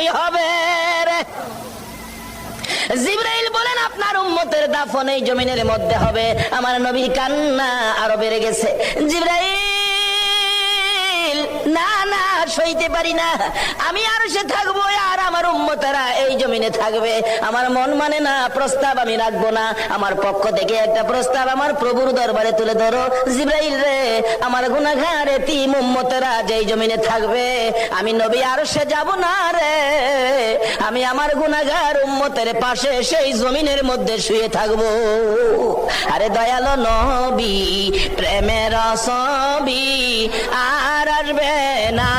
ওই হবে রে। জিবরাইল বলেন আপনার উম্মতের দাফন এই জমিনের মধ্যে হবে। আমার নবীর কান্না আরো বেড়ে গেছে। জিবরাইল, না না, সইতে পারি না, আমি আরো সে থাকবো আর আমার উম্মতেরা এই জমিনে থাকবে। আমার মন মানে না, প্রস্তাব আমি রাখবো না। আমার পক্ষ থেকে একটা প্রস্তাব আমার প্রভুর দরবারে তুলে ধরো। জিবরাইল রে, আমার গুনাহগার এতিম উম্মতেরা যেই জমিনে থাকবে, আমি নবী আরো সে যাব না রে। আমি আমার গুনাহগার উম্মতের পাশে সেই জমিনের মধ্যে শুয়ে থাকবো। আরে দয়ালো নবী, প্রেমের ছবি আর আসবে না।